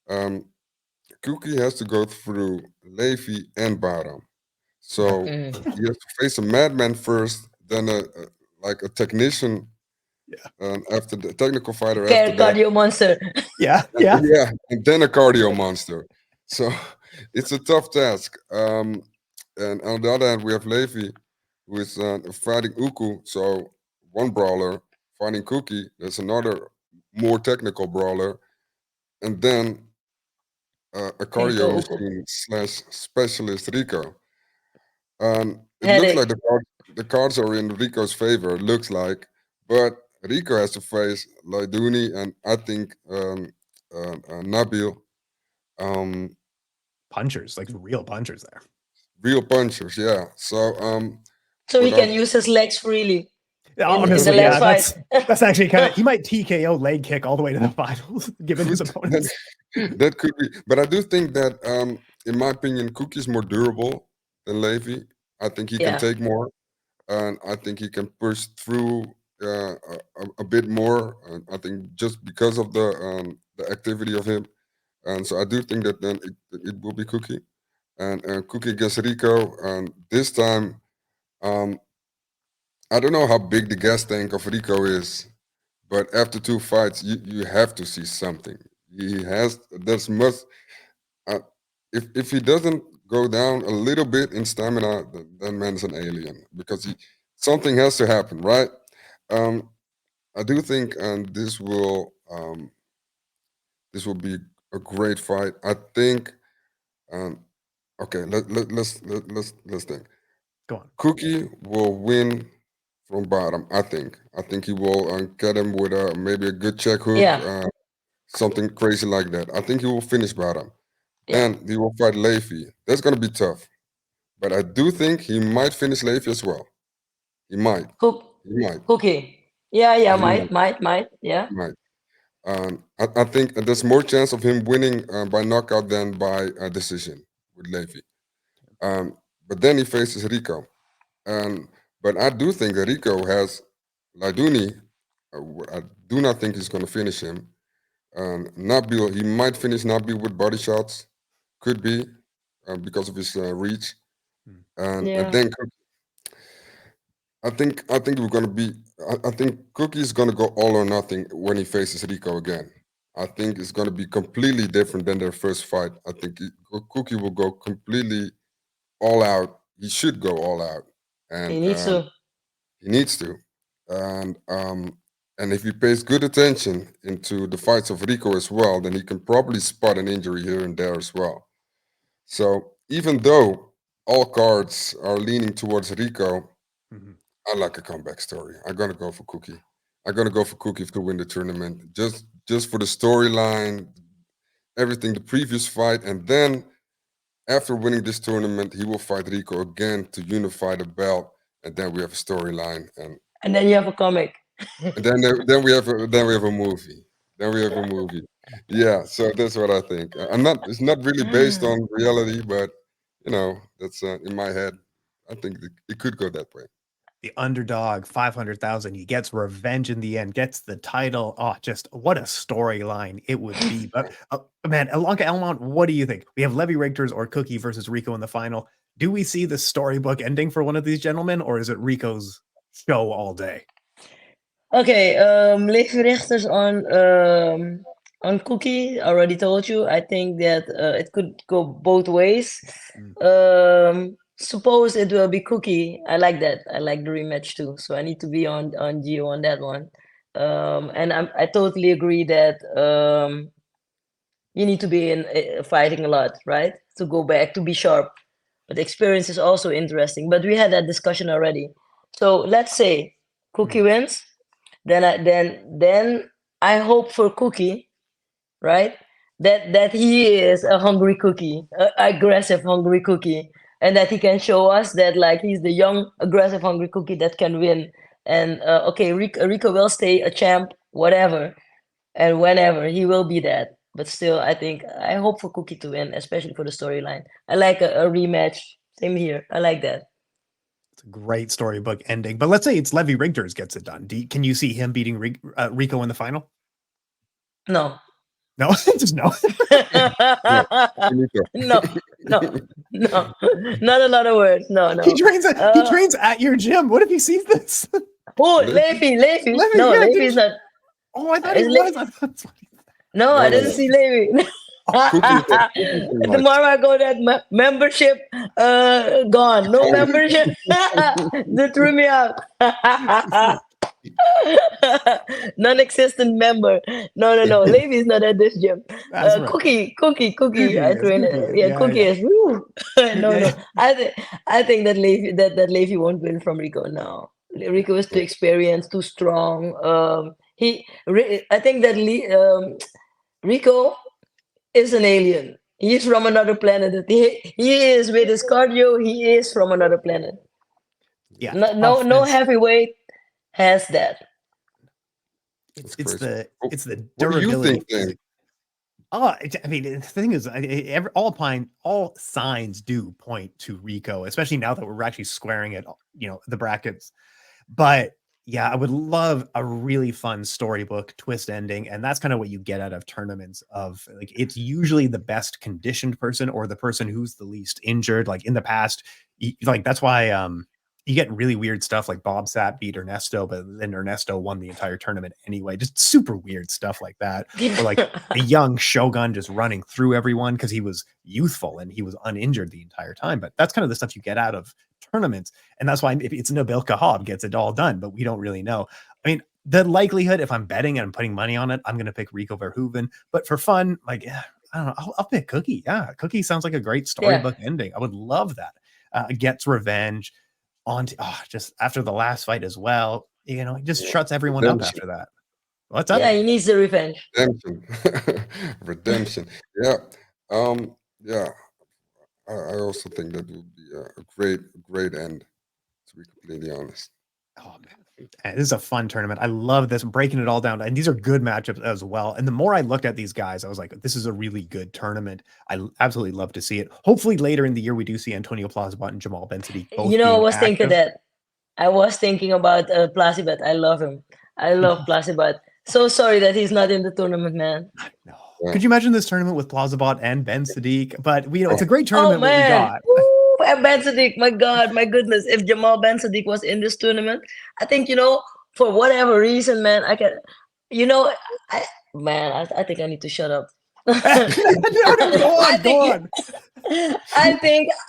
Um, Cookie has to go through Levi and Bahram. So he has to face a madman first, then like a technician, after the technical fighter after that. Cardio monster. Yeah. Yeah, and then a cardio monster. So it's a tough task. And on the other hand, we have Levi, who is fighting Uku. So one brawler fighting Cookie. There's another more technical brawler, and then a cardio Rico Uku. machine slash specialist Rico. It looks like Headache. the cards are in Rico's favor. It looks like, but Rico has to face Laidouni and I think Nabil. Punchers, like real punchers there. Real punchers, yeah. So So he what I can use his legs freely in the Honestly, last yeah, fight. that's actually kind of, he might TKO leg kick all the way to the finals, given his opponents. that could be, but I do think that in my opinion, Cookie's more durable than Levi. I think he can Yeah. take more, and I think he can push through a bit more. I think just because of the activity of him, and so I do think that then it will be Cookie and Cookie against Rico, and this time. Um, I don't know how big the gas tank of Rico is, but after two fights, you have to see something. He has that's must. Uh, if he doesn't go down a little bit in stamina, that man's an alien because something has to happen, right? Um, I do think this will be a great fight. I think. Um, okay, let's think. Go on. Cookie will win from bottom. I think. I think he will get him with maybe a good check hook, Yeah. something crazy like that. I think he will finish bottom. Yeah. Then he will fight Levi. That's gonna be tough. But I do think he might finish Levi as well. He might. Cook. He might. Cookie. Yeah. Yeah. He might. Might. Yeah. He might. I think there's more chance of him winning by knockout than by decision with Levi. Um, but then he faces Rico. And but I do think that Rico has Laidouni. I do not think he's going to finish him. Nabil, he might finish Nabil with body shots. Could be because of his reach. And Yeah. then I think we're going to be. I think Cookie is going to go all or nothing when he faces Rico again. I think it's going to be completely different than their first fight. I think Cookie will go completely all out. He should go all out, and He needs to. he needs to. And and if he pays good attention into the fights of Rico as well, then he can probably spot an injury here and there as well. So even though all cards are leaning towards Rico, Mhm. I like a comeback story. I'm gonna go for Cookie. I'm gonna go for Cookie to win the tournament. Just for the storyline, everything, the previous fight, and then after winning this tournament, he will fight Rico again to unify the belt, and then we have a storyline, And then you have a comic. and then we have a movie. Then we have a movie. Yeah, so that's what I think. I'm not. It's not really based on reality, but that's in my head. I think it could go that way. The underdog, 500,000. He gets revenge in the end, gets the title. Oh, just what a storyline it would be. But man, Ilonka Elmont, what do you think? We have Levi Rigters or Cookie versus Rico in the final. Do we see the storybook ending for one of these gentlemen, or is it Rico's show all day? Okay, Levi Rigters on Cookie. I already told you. I think that it could go both ways. Suppose it will be Cookie. I like that. I like the rematch too. So I need to be on Gio on that one. And I totally agree that you need to be in fighting a lot, right? To go back to be sharp. But experience is also interesting. But we had that discussion already. So let's say Cookie wins, then I hope for Cookie, right? That he is a hungry cookie, a aggressive hungry cookie, and that he can show us that like he's the young aggressive hungry cookie that can win. And okay, Rico will stay a champ, whatever, and whenever he will be that. But still, I hope for Cookie to win, especially for the storyline. I like a rematch. Same here. I like that. It's a great storybook ending. But let's say it's Levi Rigters gets it done. Can you see him beating Rico in the final? No. No, just no. No, no, not a lot of words. No. He trains at your gym. What if he sees this? Oh, Levi. No, yeah, Levi's not. Oh, I thought he It's was. I thought No, I didn't see Levi. Tomorrow I go that membership gone. No membership. They threw me out. Non-existent member. No. Levi is not at this gym. That's right. Cookie. Cookie I is, train. Cookie is. Yeah, Yeah, Cookie yeah. is. Woo. No. Yeah. I think that Levi won't win from Rico. No, Rico is too experienced, too strong. I think that Rico is an alien. He's from another planet. He is with his cardio. He is from another planet. Yeah. No heavyweight has that. It's crazy. the What do you durability. think, then? I mean, the thing is, all signs do point to Rico, especially now that we're actually squaring it, the brackets. But yeah, I would love a really fun storybook twist ending, and that's kind of what you get out of tournaments. Of like, it's usually the best conditioned person or the person who's the least injured. Like in the past, that's why you get really weird stuff like Bob Sapp beat Ernesto, but then Ernesto won the entire tournament anyway. Just super weird stuff like that. Or like a young Shogun just running through everyone because he was youthful and he was uninjured the entire time. But that's kind of the stuff you get out of tournaments. And that's why if it's Nabil Khachab gets it all done, but we don't really know. I mean, the likelihood, if I'm betting and I'm putting money on it, I'm going to pick Rico Verhoeven. But for fun, like, I don't know, I'll pick Cookie. Yeah, Cookie sounds like a great storybook ending. I would love that. Gets revenge just after the last fight as well. He just shuts everyone up after that. What's up? Yeah, he needs the revenge. Redemption. Yeah. Yeah. I also think that would be a great end, to be completely honest. Oh man, this is a fun tournament. I love this, breaking it all down, and these are good matchups as well. And the more I looked at these guys, I was like, this is a really good tournament. I absolutely love to see it. Hopefully later in the year we do see Antonio Plazabot and Jamal Ben Sadiq both. I was thinking that. I was thinking about Plazibot. I love him. I love Plazibot. So sorry that he's not in the tournament, man. No. Yeah. Could you imagine this tournament with Plazabot and Ben Sadiq? But it's a great tournament. Oh, man. What we got. Woo, and Ben Sadiq, my God, my goodness. If Jamal Ben Sadiq was in this tournament, I think, for whatever reason, man, I can, Man, I think I need to shut up. No, no, go I on, go think on.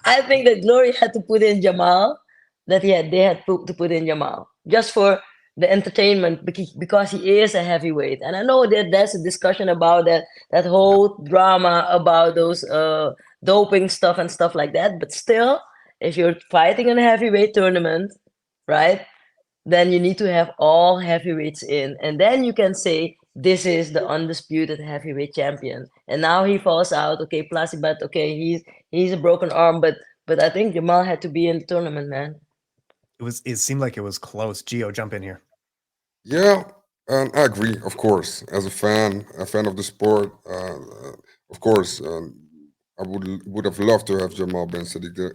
I think that Glory had to put in Jamal. They had to put in Jamal just for the entertainment because he is a heavyweight. And I know that there's a discussion about that Yeah. whole drama about those doping stuff and stuff like that. But still, if you're fighting in a heavyweight tournament, right? Then you need to have all heavyweights in, and then you can say this is the undisputed heavyweight champion. And now he falls out. Okay, Plasibat. Okay, he's a broken arm, but I think Jamal had to be in the tournament, man. It seemed like it was close. Gio, jump in here. Yeah, and I agree. Of course, as a fan of the sport, of course, I would have loved to have Jamal Ben Sadiq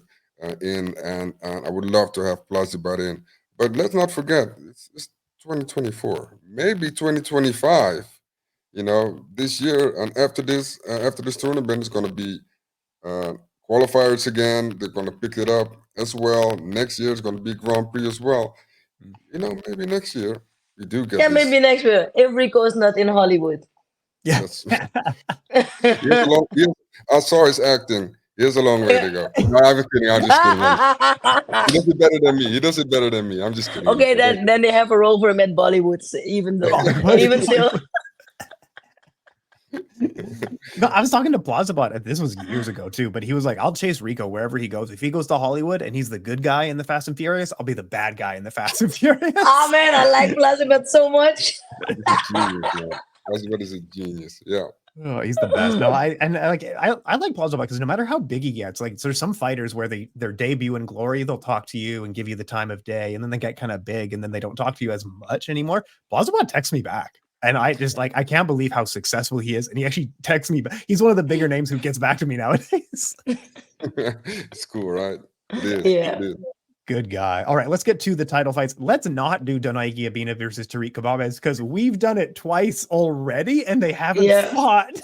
in, and I would love to have Plazibat in. But let's not forget, it's 2024, maybe 2025. You know, this year and after this tournament is going to be uh, qualifiers again. They're going to pick it up as well. Next year is going to be Grand Prix as well. Mm. You know, maybe next year we do get Yeah, this. maybe next year if Rico's not in Hollywood. Yeah. That's here's a long. Here's, I saw his acting. Here's a long way to go. No, I'm just kidding. I'm just kidding. He does it better than me. He does it better than me. I'm just kidding. Okay, Rico. then they have a role for him at Bollywood, even though, Oh, buddy. even still. No, I was talking to Plaza about it. This was years ago too, but he was like, "I'll chase Rico wherever he goes. If he goes to Hollywood and he's the good guy in the Fast and Furious, I'll be the bad guy in the Fast and Furious." Oh man, I like Plasibat so much. He's a genius, man. That's what is a genius. Yeah. Oh, he's the best. No, I like Plaza because no matter how big he gets, like there's some fighters where their debut in Glory, they'll talk to you and give you the time of day, and then they get kind of big, and then they don't talk to you as much anymore. Plaza texts me back. And I just I can't believe how successful he is. And he actually texts me. He's one of the bigger names who gets back to me nowadays. It's cool, right? It is. Yeah. It is. Good guy. All right, let's get to the title fights. Let's not do Donai Giabina versus Tariq Kababez because we've done it twice already and they haven't fought.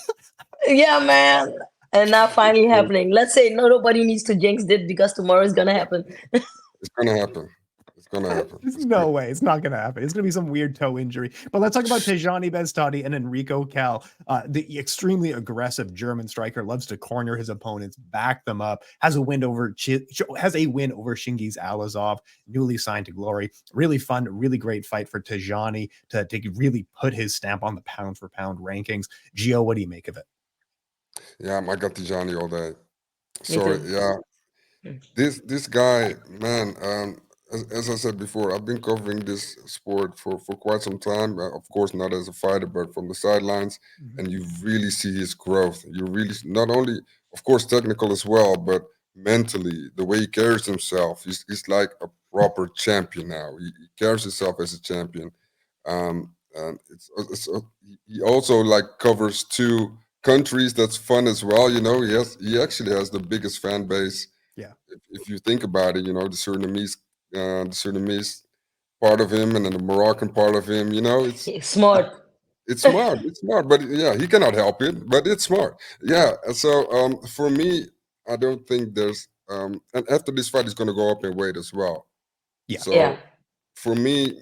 Yeah, man. And now finally happening. Let's say nobody needs to jinx it because tomorrow is gonna happen. It's gonna happen. It's gonna happen. There's no way. It's not going to happen. It's going to be some weird toe injury. But let's talk about Tijani Bestadi and Enrico Cal. The extremely aggressive German striker loves to corner his opponents, back them up, has a win over Shingiz Alazov, newly signed to Glory. Really fun, really great fight for Tijani to really put his stamp on the pound for pound rankings. Gio, what do you make of it? Yeah, I got Tijani all day. Me Sorry, too. yeah. This guy, man, as I said before, I've been covering this sport for quite some time. Of course, not as a fighter, but from the sidelines, and you really see his growth. You really not only, of course, technical as well, but mentally, the way he carries himself, he's like a proper champion now. He carries himself as a champion. And he also like covers two countries. That's fun as well. You know, he actually has the biggest fan base. Yeah. If you think about it, you know, the Surinamese part of him and then the Moroccan part of him. You know, Smart. it's smart. It's smart, but yeah, he cannot help it. But it's smart. Yeah. And so for me, I don't think there's and after this fight, he's going to go up in weight as well. Yeah. So Yeah. for me,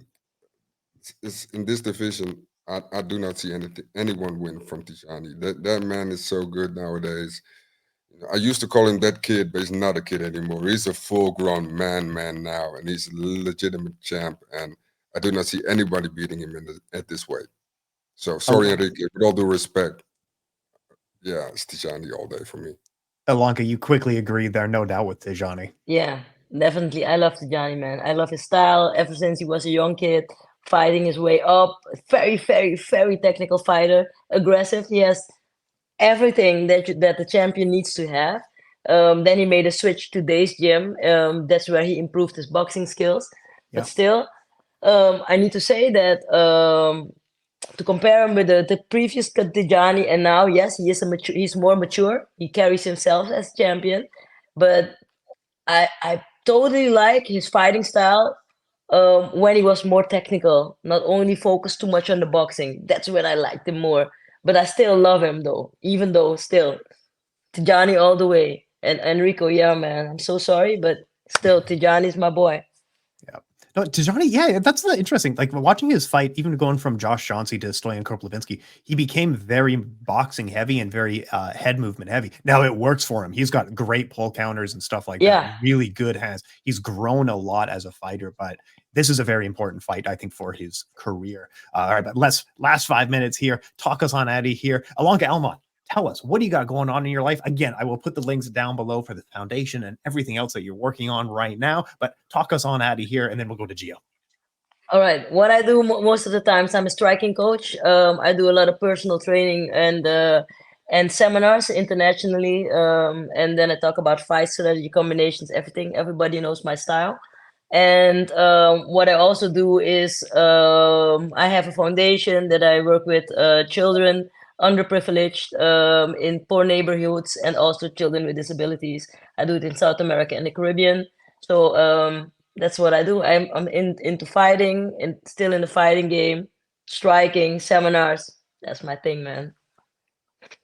it's in this division. I do not see anyone win from Tijani. That man is so good nowadays. I used to call him that kid, but he's not a kid anymore. He's a full-grown man now, and he's a legitimate champ. And I do not see anybody beating him at this weight. So sorry, Enrique. With all due respect, yeah, it's Tijani all day for me. Ilonka, you quickly agreed there, no doubt, with Tijani. Yeah, definitely. I love Tijani, man. I love his style ever since he was a young kid, fighting his way up. Very, very, very technical fighter. Aggressive. He has everything that the champion needs to have. Then he made a switch to Days Gym. That's where he improved his boxing skills. Yeah. But still, I need to say that to compare him with the previous Tijani and now, yes, he is he's more mature. He carries himself as champion, but I totally like his fighting style when he was more technical, not only focused too much on the boxing. That's when I liked him more. But I still love him though, even though still Tijani all the way. And Enrico, yeah, man, I'm so sorry, but still Tijani's my boy. Yeah. No, Tijani, yeah, that's the interesting. Like watching his fight, even going from Josh Chauncey to Stoyan Kroplevinsky, he became very boxing heavy and very head movement heavy. Now it works for him. He's got great pull counters and stuff like that. Yeah. Really good hands. He's grown a lot as a fighter, but this is a very important fight, I think, for his career. All right, but last 5 minutes here. Talk us on Addy here. Ilonka Elmont, tell us, what do you got going on in your life? Again, I will put the links down below for the foundation and everything else that you're working on right now. But talk us on Addy here, and then we'll go to Gio. All right. What I do most of the times, I'm a striking coach. I do a lot of personal training and seminars internationally. And then I talk about fight strategy, combinations, everything. Everybody knows my style. And what I also do is I have a foundation that I work with children, underprivileged, in poor neighborhoods, and also children with disabilities. I do it in South America and the Caribbean. So that's what I do. I'm into fighting and still in the fighting game, striking, seminars. That's my thing, man.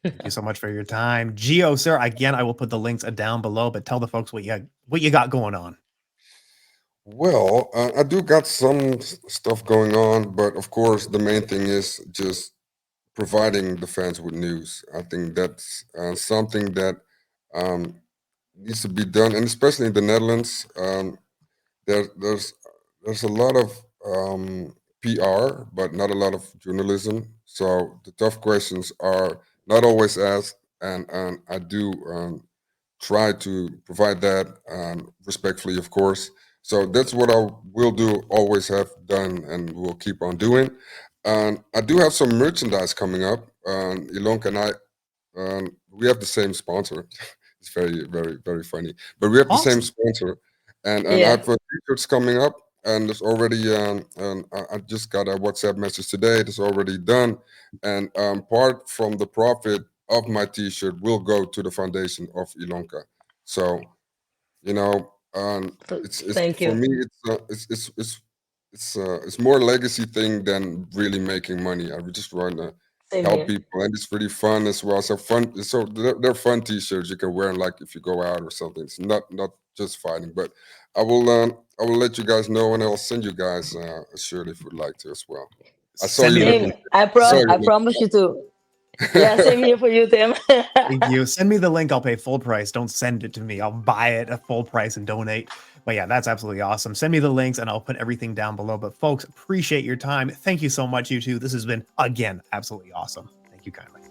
Thank you so much for your time. Gio, sir, again, I will put the links down below, but tell the folks what you got going on. Well, I do got some stuff going on, but of course, the main thing is just providing the fans with news. I think that's something that um, needs to be done, and especially in the Netherlands, there's a lot of PR, but not a lot of journalism. So the tough questions are not always asked, and I do try to provide that respectfully, of course. So that's what I will do, always have done, and will keep on doing. I do have some merchandise coming up. Ilonka and I, we have the same sponsor. It's very, very, very funny. But we have the same Awesome. sponsor, and I Yeah. have t-shirts coming up. And there's already, I just got a WhatsApp message today. It's already done, and part from the profit of my T-shirt will go to the foundation of Ilonka. So you know, it's Thank for you. me, it's more a legacy thing than really making money. I would just want to Same help here. people, and it's really fun as well. So fun, so they're fun T-shirts you can wear, like if you go out or something. It's not just fighting, but I will let you guys know, and I'll send you guys a shirt if you'd like to as well. I saw Send me you the Same. looking. I I saw prom. I you promise you to. Yeah. looking. Same here for you, Tim. Thank you. Send me the link. I'll pay full price. Don't send it to me. I'll buy it at full price and donate. But yeah, that's absolutely awesome. Send me the links and I'll put everything down below. But folks, appreciate your time. Thank you so much, you two. This has been, again, absolutely awesome. Thank you kindly.